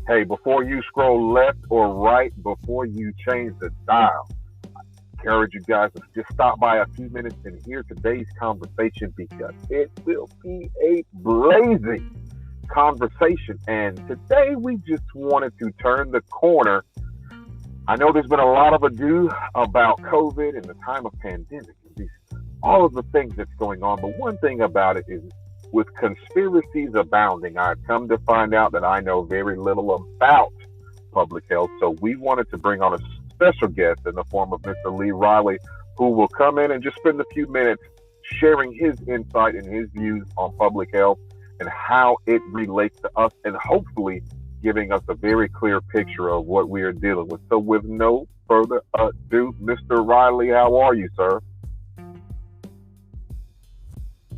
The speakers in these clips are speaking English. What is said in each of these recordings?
Hey, before you scroll left or right, before you change the dial, encourage you guys to just stop by a few minutes and hear today's conversation because it will be a blazing conversation. And today we just wanted to turn the corner. I know there's been a lot of ado about COVID and the time of pandemic and all of the things that's going on. But one thing about it is with conspiracies abounding, I've come to find out that I know very little about public health. So we wanted to bring on a special guest in the form of Mr. Lee Riley, who will come in and just spend a few minutes sharing his insight and his views on public health and how it relates to us, and hopefully giving us a very clear picture of what we are dealing with. So, with no further ado, Mr. Riley, how are you, sir?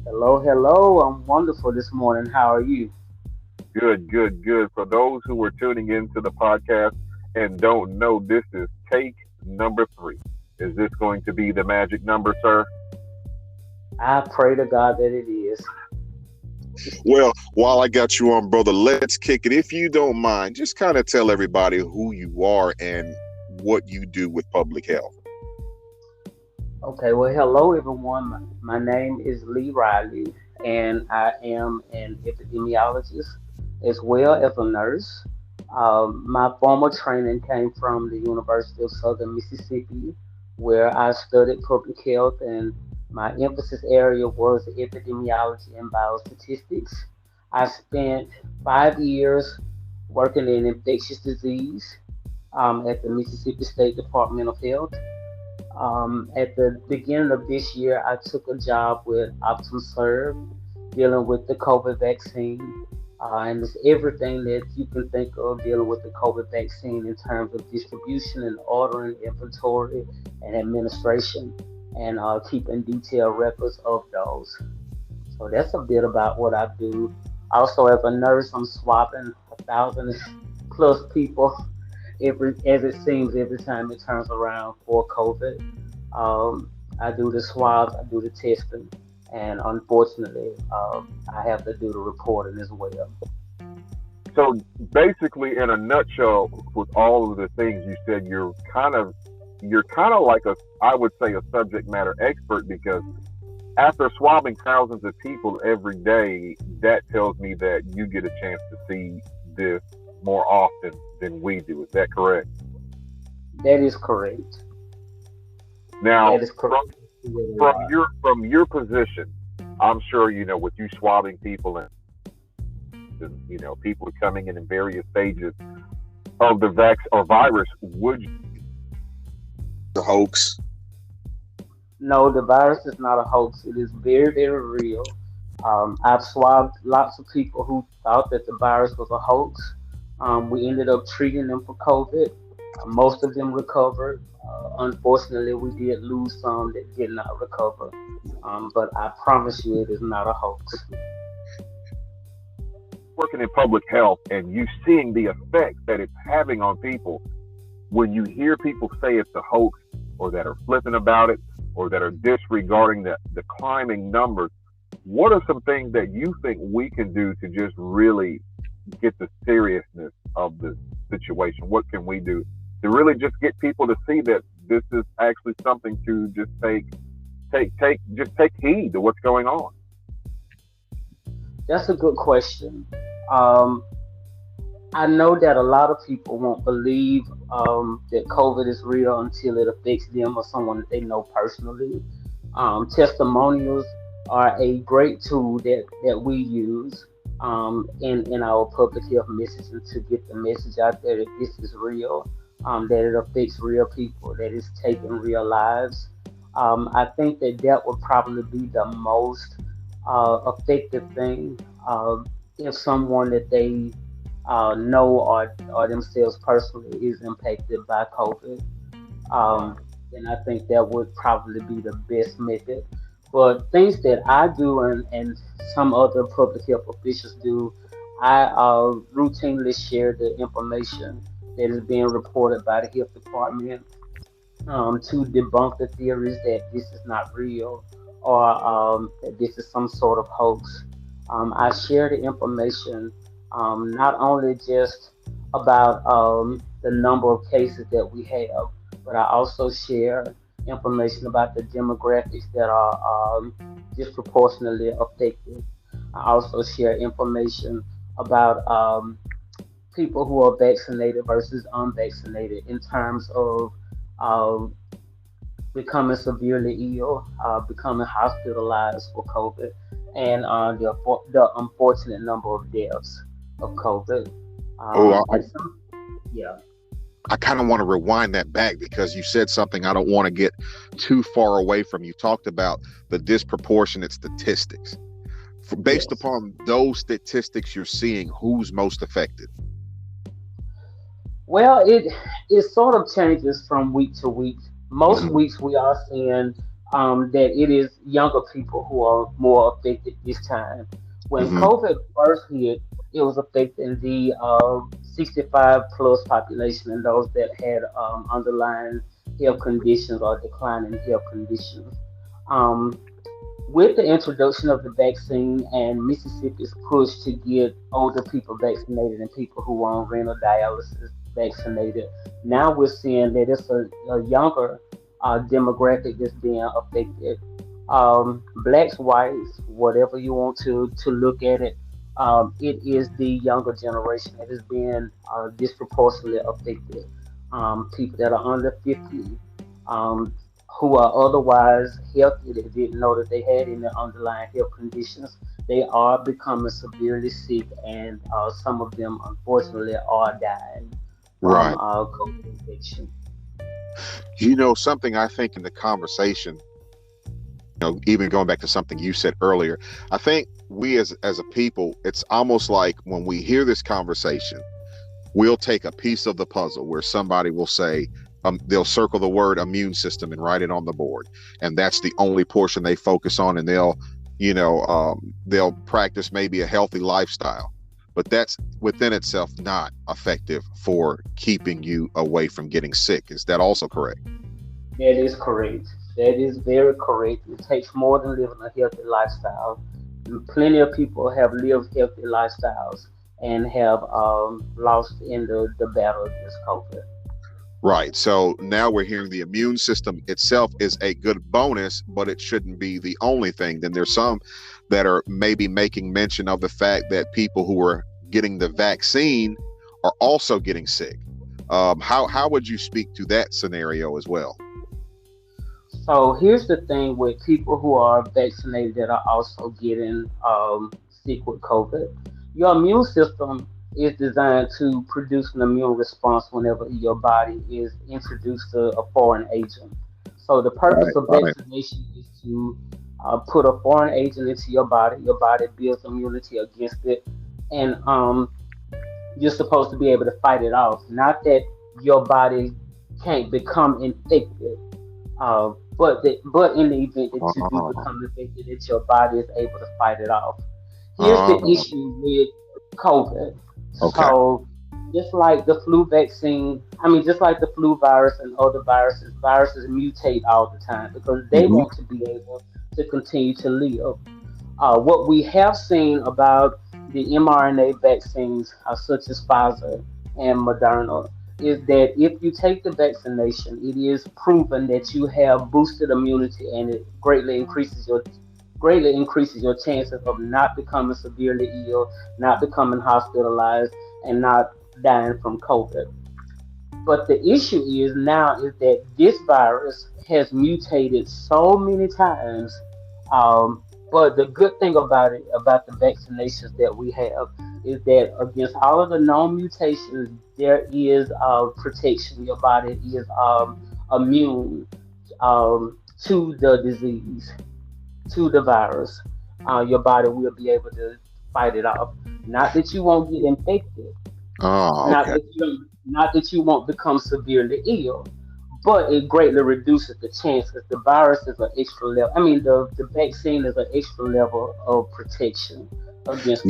Hello, hello. I'm wonderful this morning. How are you? Good, good, good. For those who are tuning into the podcast and don't know, this is take number three. Is this going to be the magic number, sir? I pray to God that it is. Well, while I got you on, brother, let's kick it. If you don't mind, just kind of tell everybody who you are and what you do with public health. Okay, well, hello, everyone. My name is Lee Riley, and I am an epidemiologist as well as a nurse. My former training came from the University of Southern Mississippi, where I studied public health, and my emphasis area was epidemiology and biostatistics. I spent 5 years working in infectious disease at the Mississippi State Department of Health. At the beginning of this year, I took a job with OptumServe dealing with the COVID vaccine. And it's everything that you can think of dealing with the COVID vaccine in terms of distribution and ordering, inventory, and administration, and keeping detailed records of those. So that's a bit about what I do. Also, as a nurse, I'm swabbing 1,000 plus people as it seems every time it turns around for COVID. I do the swabs, I do the testing, and unfortunately, I have to do the reporting as well. So, basically, in a nutshell, with all of the things you said, you're kind of like I would say, a subject matter expert because after swabbing thousands of people every day, that tells me that you get a chance to see this more often than we do. Is that correct? That is correct. Now, That is correct. Really from are. your position, I'm sure with you swabbing people and people coming in various stages of the vax or virus. Would you? The hoax. No, the virus is not a hoax. It is very, very real. I've swabbed lots of people who thought that the virus was a hoax. We ended up treating them for COVID. Most of them recovered. Unfortunately, we did lose some that did not recover. But I promise you, it is not a hoax. Working in public health and you seeing the effect that it's having on people when you hear people say it's a hoax or that are flipping about it or that are disregarding the climbing numbers, what are some things that you think we can do to just really get the seriousness of the situation? What can we do to really just get people to see that this is actually something to just take heed to what's going on? That's a good question. Um, I know that a lot of people won't believe that COVID is real until it affects them or someone that they know personally. Testimonials are a great tool that we use in our public health messaging to get the message out there that this is real, that it affects real people, that it's taking real lives. I think that that would probably be the most effective thing if someone that they know or themselves personally is impacted by COVID. Then I think that would probably be the best method. But things that I do and some other public health officials do, I routinely share the information that is being reported by the health department to debunk the theories that this is not real or that this is some sort of hoax. I share the information not only just about the number of cases that we have, but I also share information about the demographics that are disproportionately affected. I also share information about people who are vaccinated versus unvaccinated in terms of uh, becoming severely ill, becoming hospitalized for COVID, and the unfortunate number of deaths of COVID. Oh, And some, yeah, I kind of want to rewind that back because you said something I don't want to get too far away from. You talked about the disproportionate statistics. Based yes. upon those statistics you're seeing, who's most affected? Well, it sort of changes from week to week. Most Mhm. weeks we are seeing that it is younger people who are more affected this time. When Mhm. COVID first hit, it was affecting the 65 plus population and those that had underlying health conditions or declining health conditions. Um, with the introduction of the vaccine and Mississippi's push to get older people vaccinated and people who are on renal dialysis vaccinated, now we're seeing that it's a younger demographic that's being affected. Blacks, whites, whatever you want to look at it, it is the younger generation that is being disproportionately affected. People that are under 50, um, who are otherwise healthy that didn't know that they had any underlying health conditions. They are becoming severely sick, and some of them, unfortunately, are dying from Right. COVID infection. Something I think in the conversation, even going back to something you said earlier, I think we as a people, it's almost like when we hear this conversation, we'll take a piece of the puzzle where somebody will say, they'll circle the word immune system and write it on the board, and that's the only portion they focus on, and they'll practice maybe a healthy lifestyle, but that's within itself not effective for keeping you away from getting sick. Is that also correct? That is correct. That is very correct. It takes more than living a healthy lifestyle. Plenty of people have lived healthy lifestyles and have lost in the battle against COVID. Right. So now we're hearing the immune system itself is a good bonus, but it shouldn't be the only thing. Then there's some that are maybe making mention of the fact that people who are getting the vaccine are also getting sick. How would you speak to that scenario as well? So here's the thing with people who are vaccinated that are also getting sick with COVID. Your immune system is designed to produce an immune response whenever your body is introduced to a foreign agent. So the purpose Right. of Right. vaccination is to put a foreign agent into your body. Your body builds immunity against it, and you're supposed to be able to fight it off. Not that your body can't become infected, but in the event that you do Uh, become infected, that your body is able to fight it off. Here's the uh, issue with COVID. okay. So, just like the flu vaccine, I mean, just like the flu virus and other viruses, viruses mutate all the time because they Hmm. want to be able to continue to live. What we have seen about the mRNA vaccines, such as Pfizer and Moderna, is that if you take the vaccination, it is proven that you have boosted immunity and it greatly increases your chances of not becoming severely ill, not becoming hospitalized, and not dying from COVID. But the issue is now is that this virus has mutated so many times. But the good thing about it, about the vaccinations that we have, is that against all of the known mutations, there is protection. Your body is immune to the disease, to the virus. Your body will be able to fight it off. Not that you won't get infected, Oh, okay. not that you won't become severely ill, but it greatly reduces the chances. The virus is an extra level. I mean, the vaccine is an extra level of protection against the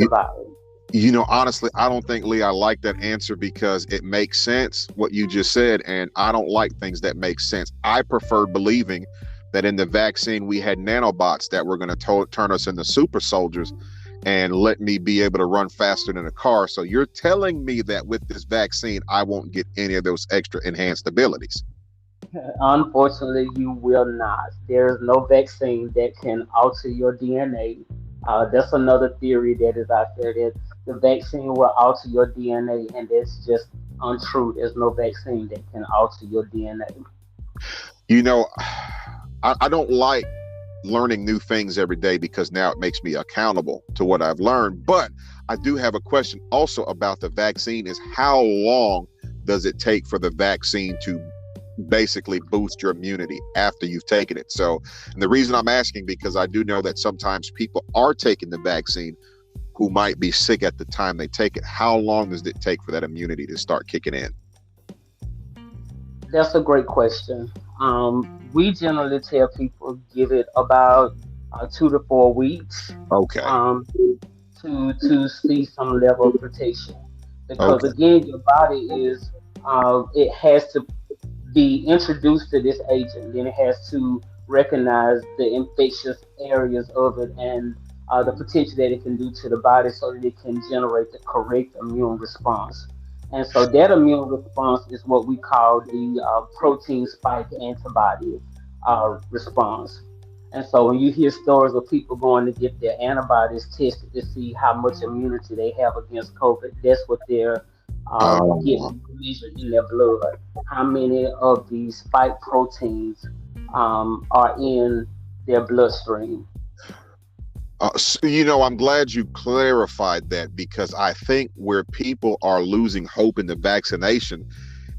You, virus. honestly, I don't think, Lee, I like that answer because it makes sense what you just said, and I don't like things that make sense. I prefer believing that in the vaccine we had nanobots that were going to turn us into super soldiers, and let me be able to run faster than a car. So you're telling me that with this vaccine, I won't get any of those extra enhanced abilities. Unfortunately, you will not. There is no vaccine that can alter your DNA. That's another theory that is out there that the vaccine will alter your DNA, and that's just untrue. There's no vaccine that can alter your DNA. You know, I don't like learning new things every day because now it makes me accountable to what I've learned. But I do have a question also about the vaccine is how long does it take for the vaccine to basically boost your immunity after you've taken it? So, and the reason I'm asking, because I do know that sometimes people are taking the vaccine who might be sick at the time they take it. How long does it take for that immunity to start kicking in? That's a great question. We generally tell people give it about 2 to 4 weeks Okay. to see some level of protection, because Okay. again, your body is it has to be introduced to this agent, then it has to recognize the infectious areas of it and the potential that it can do to the body so that it can generate the correct immune response. And so that immune response is what we call the protein spike antibody response. And so when you hear stories of people going to get their antibodies tested to see how much immunity they have against COVID, that's what they're Um, getting measured in their blood. How many of these spike proteins are in their bloodstream? I'm glad you clarified that, because I think where people are losing hope in the vaccination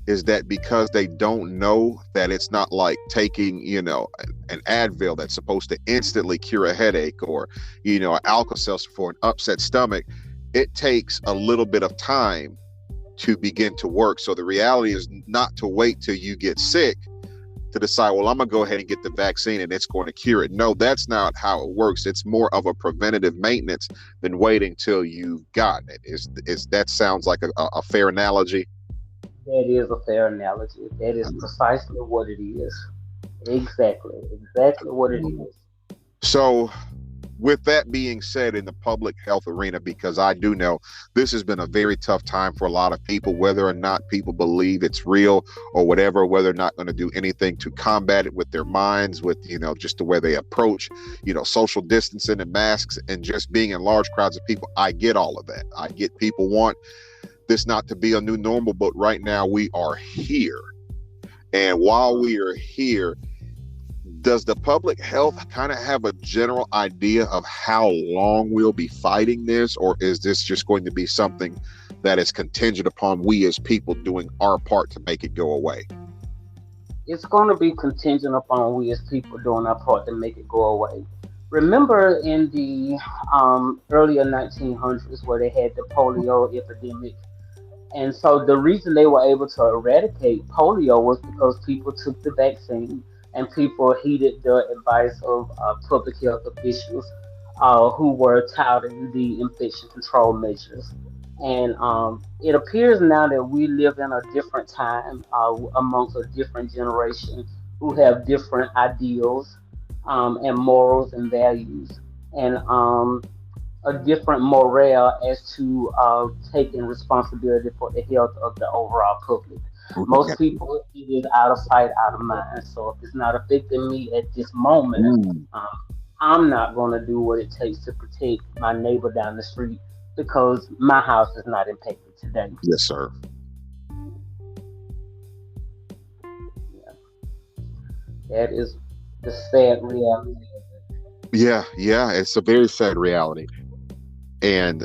is that because they don't know that it's not like taking, an Advil that's supposed to instantly cure a headache, or, an Alka-Seltzer for an upset stomach. It takes a little bit of time to begin to work. So the reality is not to wait till you get sick to decide, well, I'm going to go ahead and get the vaccine and it's going to cure it. No, that's not how it works. It's more of a preventative maintenance than waiting till you've gotten it. That sounds like a fair analogy? That is a fair analogy. That is precisely what it is. Exactly what it is. So with that being said, in the public health arena, because I do know this has been a very tough time for a lot of people, whether or not people believe it's real or whatever, whether or not going to do anything to combat it with their minds, with, just the way they approach, social distancing and masks and just being in large crowds of people. I get all of that. I get people want this not to be a new normal, but right now we are here. And while we are here, does the public health kind of have a general idea of how long we'll be fighting this, or is this just going to be something that is contingent upon we as people doing our part to make it go away? It's going to be contingent upon we as people doing our part to make it go away. Remember in the earlier 1900s where they had the polio epidemic, and so the reason they were able to eradicate polio was because people took the vaccine and people heeded the advice of public health officials who were touting the infection control measures. And it appears now that we live in a different time amongst a different generation who have different ideals and morals and values. And a different morale as to taking responsibility for the health of the overall public. Most people, it is out of sight, out of mind. So if it's not affecting me at this moment, um, I'm not going to do what it takes to protect my neighbor down the street because my house is not impacted today. Yes, sir. Yeah, that is the sad reality. Yeah, it's a very sad reality. And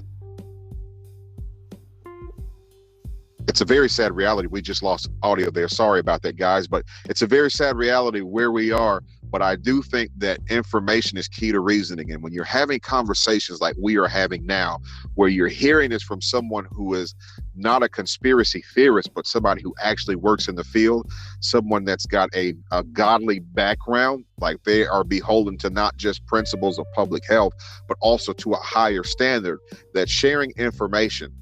it's a very sad reality. We just lost audio there. Sorry about that, guys. But it's a very sad reality where we are. But I do think that information is key to reasoning. And when you're having conversations like we are having now, where you're hearing this from someone who is not a conspiracy theorist, but somebody who actually works in the field, someone that's got a godly background, like they are beholden to not just principles of public health, but also to a higher standard, that sharing information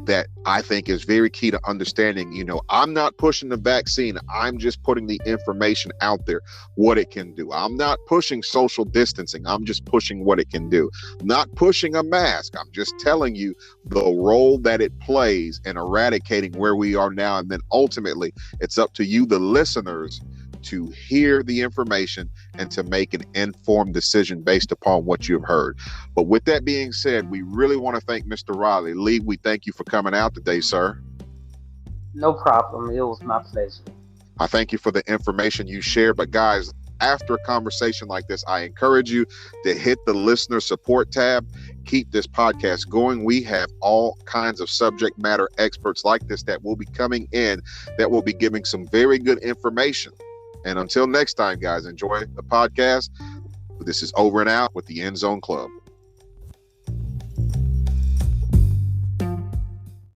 that I think is very key to understanding. I'm not pushing the vaccine. I'm just putting the information out there, what it can do. I'm not pushing social distancing. I'm just pushing what it can do. Not pushing a mask. I'm just telling you the role that it plays in eradicating where we are now. And then ultimately, it's up to you, the listeners, to hear the information and to make an informed decision based upon what you've heard. But with that being said, we really want to thank Mr. Riley. Lee, we thank you for coming out today, sir. No problem. It was my pleasure. I thank you for the information you shared. But guys, after a conversation like this, I encourage you to hit the listener support tab. Keep this podcast going. We have all kinds of subject matter experts like this that will be coming in, that will be giving some very good information. And until next time, guys, enjoy the podcast. This is Over and Out with the End Zone Club.